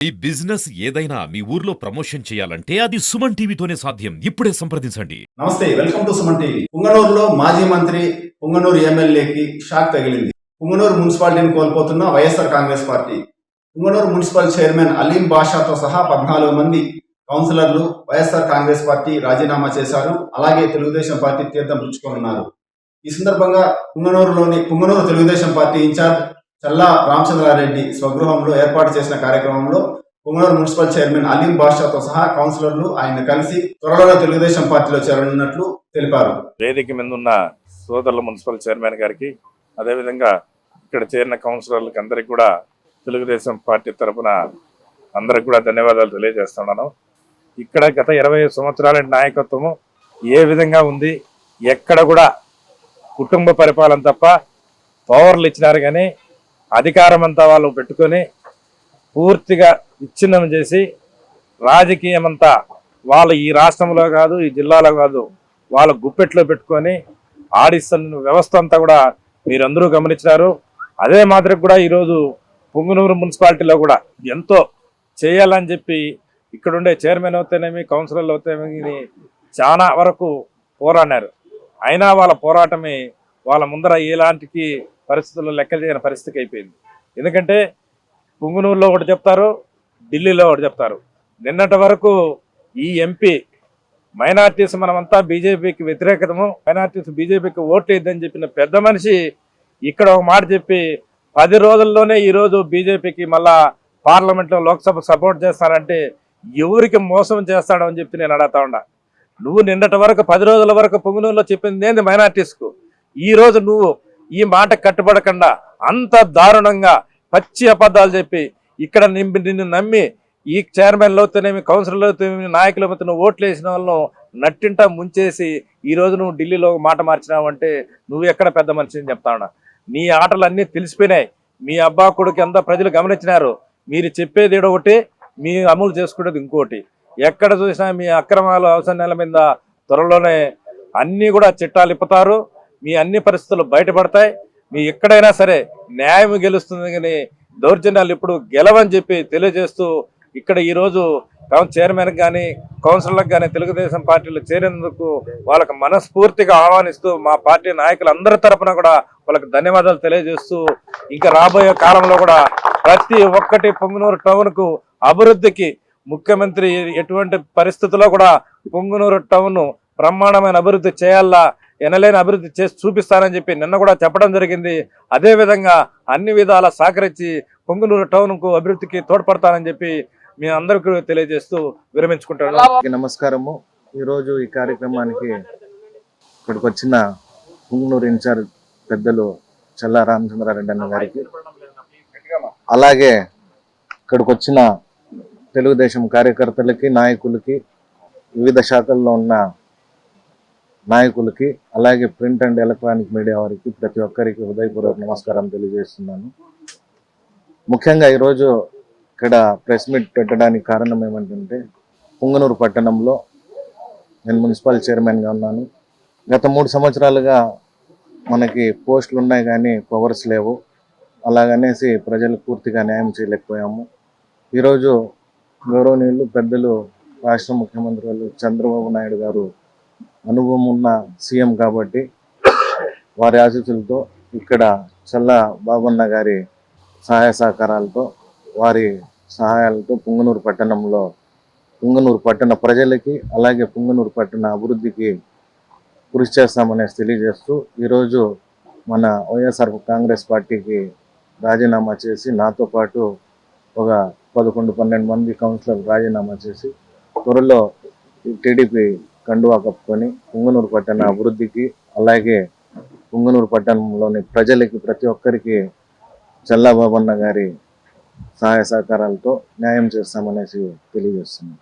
ఈ బిజినెస్ ఏదైనా మీ ఊర్లో ప్రమోషన్ చేయాలంటే అది సుమన్ టీవీతోనే సాధ్యం. ఇప్పుడే సంప్రదించండి. నమస్తే, వెల్కమ్ టు సుమన్ టీవీ. పుంగనూరులో మాజీ మంత్రి పుంగనూరు ఎమ్మెల్యేకి షాక్ తగిలింది. పుంగనూరు మున్సిపాలిటీని కోల్పోతున్న వైఎస్ఆర్ కాంగ్రెస్ పార్టీ. పుంగనూరు మున్సిపల్ చైర్మన్ అలీం బాషాతో సహా 14 మంది కౌన్సిలర్లు వైఎస్ఆర్ కాంగ్రెస్ పార్టీ రాజీనామా చేశారు. అలాగే తెలుగుదేశం పార్టీ తీర్థం పుచ్చుకోనున్నారు. ఈ సందర్భంగా పుంగనూరు తెలుగుదేశం పార్టీ ఇన్ఛార్జ్ చల్లా రామచంద్రారెడ్డి స్వగృహంలో ఏర్పాటు చేసిన కార్యక్రమంలో పుంగనూరు మున్సిపల్ చైర్మన్ అలీం బాషాతో సహా కౌన్సిలర్లు ఆయన కలిసి త్వరలో తెలుగుదేశం పార్టీలో చేరనున్నట్లు తెలిపారు. వేదిక మీద ఉన్న సోదరుల మున్సిపల్ చైర్మన్ గారికి, అదేవిధంగా ఇక్కడ చేరిన కౌన్సిలర్లకి అందరికి కూడా తెలుగుదేశం పార్టీ తరఫున అందరికి కూడా ధన్యవాదాలు తెలియజేస్తున్నాను. ఇక్కడ గత 20 సంవత్సరాల నాయకత్వము ఏ విధంగా ఉంది, ఎక్కడ కూడా కుటుంబ పరిపాలన తప్ప పవర్లు ఇచ్చినారు కానీ అధికారం అంతా వాళ్ళు పెట్టుకొని పూర్తిగా విచ్ఛిన్నం చేసి రాజకీయం అంతా వాళ్ళు ఈ రాష్ట్రంలో కాదు, ఈ జిల్లాలో కాదు, వాళ్ళ గుప్పెట్లో పెట్టుకొని ఆడిస్తున్న వ్యవస్థ అంతా కూడా మీరందరూ గమనించినారు. అదే మాదిరి కూడా ఈరోజు పుంగనూరు మున్సిపాలిటీలో కూడా ఎంతో చేయాలని చెప్పి ఇక్కడుండే చైర్మన్ అవుతేనేమి, కౌన్సిలర్లు అవుతేనేమి చాలా వరకు పోరాడారు. అయినా వాళ్ళ పోరాటమే వాళ్ళ ముందర ఎలాంటి పరిస్థితుల్లో లెక్కలు చేయని పరిస్థితికి అయిపోయింది. ఎందుకంటే పుంగనూరులో ఒకటి చెప్తారు, ఢిల్లీలో ఒకటి చెప్తారు. నిన్నటి వరకు ఈ ఎంపీ మైనార్టీస్ మనమంతా బీజేపీకి వ్యతిరేకతము, మైనార్టీస్ బీజేపీకి ఓట్లు వేద్దని చెప్పిన పెద్ద మనిషి ఇక్కడ ఒక మాట చెప్పి 10 రోజుల్లోనే ఈరోజు బీజేపీకి మళ్ళా పార్లమెంట్లో లోక్సభ సపోర్ట్ చేస్తారంటే ఎవరికి మోసం చేస్తాడో అని చెప్పి నేను అడుగుతా ఉన్నా. నువ్వు నిన్నటి వరకు 10 రోజుల వరకు పుంగనూరులో చెప్పింది ఏంది మైనార్టీస్కు, ఈ రోజు నువ్వు ఈ మాట కట్టుబడకుండా అంత దారుణంగా పచ్చి అబద్ధాలు చెప్పి ఇక్కడ నిన్ను నమ్మి ఈ చైర్మన్లతోనేమి, కౌన్సిలర్లతోనేమి, నాయకులతో నువ్వు ఓట్లు వేసిన వాళ్ళను నట్టింట ముంచేసి ఈ రోజు నువ్వు ఢిల్లీలో మాట మార్చినావంటే నువ్వు ఎక్కడ పెద్ద మనిషి అని చెప్తా ఉన్నా. నీ ఆటలు అన్నీ తెలిసిపోయినాయి. మీ అబ్బా కొడుకు అంతా ప్రజలు గమనించినారు. మీరు చెప్పేది ఒకటి, మీ అమలు చేసుకునేది ఇంకోటి. ఎక్కడ చూసినా మీ అక్రమాలు అవసరాల మీద త్వరలోనే అన్నీ కూడా చిట్టాలు ఇప్పుతారు. మీ అన్ని పరిస్థితులు బయటపడతాయి. మీ ఎక్కడైనా సరే న్యాయం గెలుస్తుంది కానీ దౌర్జన్యాలు ఇప్పుడు గెలవని చెప్పి తెలియజేస్తూ ఇక్కడ ఈరోజు చైర్మన్కి కానీ కౌన్సిలర్లకు కానీ తెలుగుదేశం పార్టీలో చేరేందుకు వాళ్ళకి మనస్ఫూర్తిగా ఆహ్వానిస్తూ మా పార్టీ నాయకులందరి తరఫున కూడా వాళ్ళకి ధన్యవాదాలు తెలియజేస్తూ ఇంకా రాబోయే కాలంలో కూడా ప్రతి ఒక్కటి పుంగనూరు టౌన్కు అభివృద్ధికి ముఖ్యమంత్రి ఎటువంటి పరిస్థితుల్లో కూడా పుంగనూరు టౌన్ బ్రహ్మాండమైన అభివృద్ధి చేయాలా, ఎనలేని అభివృద్ధి చేసి చూపిస్తానని చెప్పి నిన్న కూడా చెప్పడం జరిగింది. అదేవిధంగా అన్ని విధాల సహకరించి పుంగనూరు టౌన్కు అభివృద్ధికి తోడ్పడతానని చెప్పి మీ అందరికీ తెలియజేస్తూ విరమించుకుంటాను. నమస్కారము. ఈరోజు ఈ కార్యక్రమానికి ఇక్కడికి వచ్చిన పుంగనూరు ఇన్ఛార్జ్ పెద్దలు చల్లా రామచంద్రారెడ్డి అన్న గారికి, అలాగే ఇక్కడికి వచ్చిన తెలుగుదేశం కార్యకర్తలకి, నాయకులకి, వివిధ శాఖల్లో ఉన్న నాయకులకి, అలాగే ప్రింట్ అండ్ ఎలక్ట్రానిక్ మీడియా వారికి ప్రతి ఒక్కరికి హృదయపూర్వక నమస్కారం తెలియజేస్తున్నాను. ముఖ్యంగా ఈరోజు ఇక్కడ ప్రెస్ మీట్ పెట్టడానికి కారణం ఏమంటే, పుంగనూరు పట్టణంలో నేను మున్సిపల్ చైర్మన్గా ఉన్నాను. గత 3 సంవత్సరాలుగా మనకి పోస్టులు ఉన్నాయి కానీ పవర్స్ లేవు. అలాగనేసి ప్రజలకు పూర్తిగా న్యాయం చేయలేకపోయాము. ఈరోజు గౌరవనీయులు పెద్దలు రాష్ట్ర ముఖ్యమంత్రులు చంద్రబాబు నాయుడు గారు అనుభవం ఉన్న సీఎం కాబట్టి వారి ఆశీస్సులతో ఇక్కడ చల్లా బాబన్న గారి సహాయ సహకారాలతో, వారి సహాయాలతో పుంగనూరు పట్టణంలో పుంగనూరు పట్టణ ప్రజలకి, అలాగే పుంగనూరు పట్టణ అభివృద్ధికి కృషి చేస్తామనేసి తెలియజేస్తూ ఈరోజు మన వైఎస్ఆర్ కాంగ్రెస్ పార్టీకి రాజీనామా చేసి నాతో పాటు ఒక 11-12 మంది కౌన్సిలర్లు రాజీనామా చేసి త్వరలో టీడీపీ కండువా కప్పుకొని పుంగనూరు పట్టణ అభివృద్ధికి, అలాగే పుంగనూరు పట్టణంలోని ప్రజలకి ప్రతి ఒక్కరికి చల్లా బాబన్న గారి సహాయ సహకారాలతో న్యాయం చేస్తామనేసి తెలియజేస్తున్నాం.